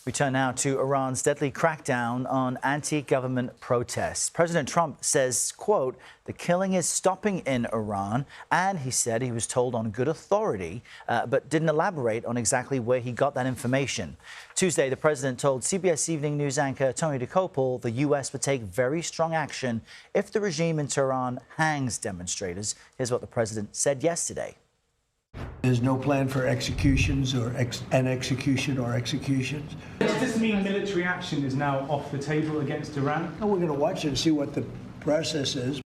We turn now to Iran's deadly crackdown on anti-government protests. President Trump says, quote, the killing is stopping in Iran, and he said he was told on good authority, but didn't elaborate on exactly where he got that information. Tuesday, the president told CBS Evening News anchor Tony Dokoupil the U.S. would take very strong action if the regime in Tehran hangs demonstrators. Here's what the president said yesterday. There's no plan for executions or executions. Does this mean military action is now off the table against Iran? We're going to watch it and see what the process is.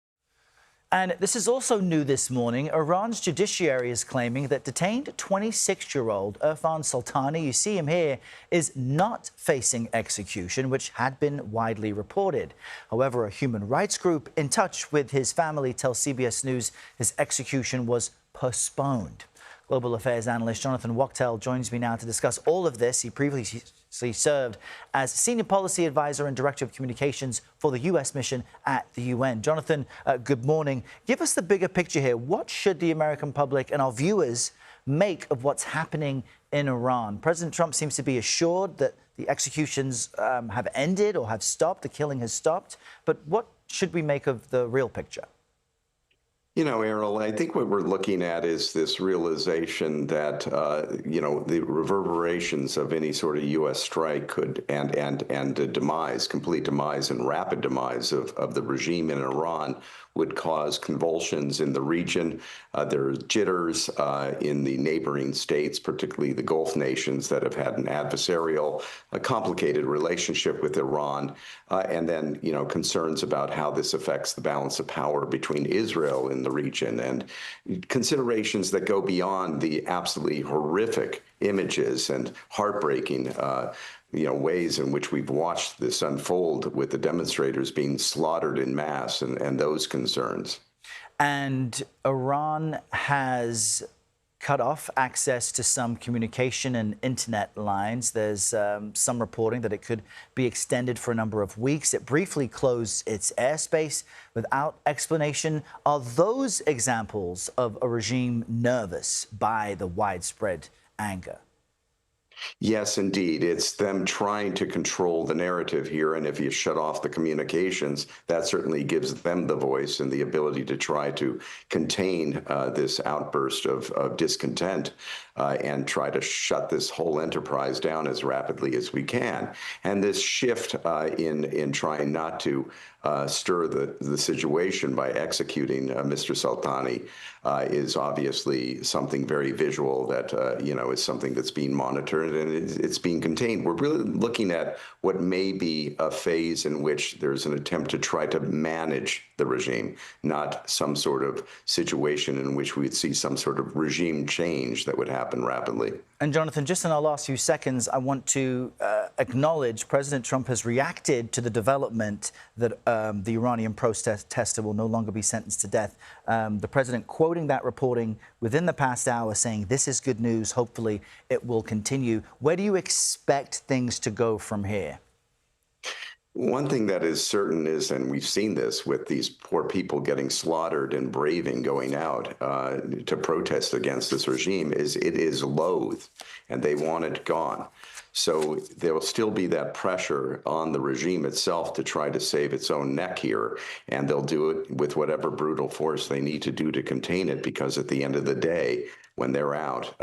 And this is also new this morning. Iran's judiciary is claiming that detained 26-year-old Erfan Soltani, you see him here, is not facing execution, which had been widely reported. However, a human rights group in touch with his family tells CBS News his execution was postponed. Global affairs analyst Jonathan Wachtel joins me now to discuss all of this. He previously served as senior policy advisor and director of communications for the U.S. mission at the UN. Jonathan, good morning. Give us the bigger picture here. What should the American public and our viewers make of what's happening in Iran? President Trump seems to be assured that the executions have ended or have stopped, the killing has stopped. But what should we make of the real picture? You know, Errol, I think what we're looking at is this realization that, the reverberations of any sort of U.S. strike could and a demise, complete demise and rapid demise of the regime in Iran would cause convulsions in the region. There are jitters in the neighboring states, particularly the Gulf nations that have had an adversarial, a complicated relationship with Iran, and then, concerns about how this affects the balance of power between Israel and the region, and considerations that go beyond the absolutely horrific images and heartbreaking ways in which we've watched this unfold with the demonstrators being slaughtered in mass and those concerns. And Iran has cut off access to some communication and internet lines. There's some reporting that it could be extended for a number of weeks. It briefly closed its airspace without explanation. Are those examples of a regime nervous by the widespread anger? Yes, indeed. It's them trying to control the narrative here. And if you shut off the communications, that certainly gives them the voice and the ability to try to contain this outburst of discontent and try to shut this whole enterprise down as rapidly as we can. And this shift in trying not to stir the situation by executing Mr. Soltani is obviously something very visual that, is something that's being monitored and it's being contained. We're really looking at what may be a phase in which there's an attempt to try to manage the regime, not some sort of situation in which we'd see some sort of regime change that would happen rapidly. And Jonathan, just in our last few seconds, I want to acknowledge President Trump has reacted to the development that the Iranian protester will no longer be sentenced to death. The president quoting that reporting within the past hour saying, this is good news. Hopefully it will continue. Where do you expect things to go from here? One thing that is certain is, and we've seen this with these poor people getting slaughtered and braving going out to protest against this regime, is it is loathed and they want it gone. So there will still be that pressure on the regime itself to try to save its own neck here, and they'll do it with whatever brutal force they need to do to contain it, because at the end of the day, when they're out,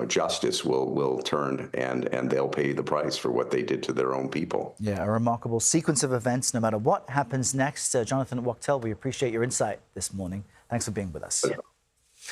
justice will turn and they'll pay the price for what they did to their own people. Yeah, a remarkable sequence of events, no matter what happens next. Jonathan Wachtel, we appreciate your insight this morning. Thanks for being with us.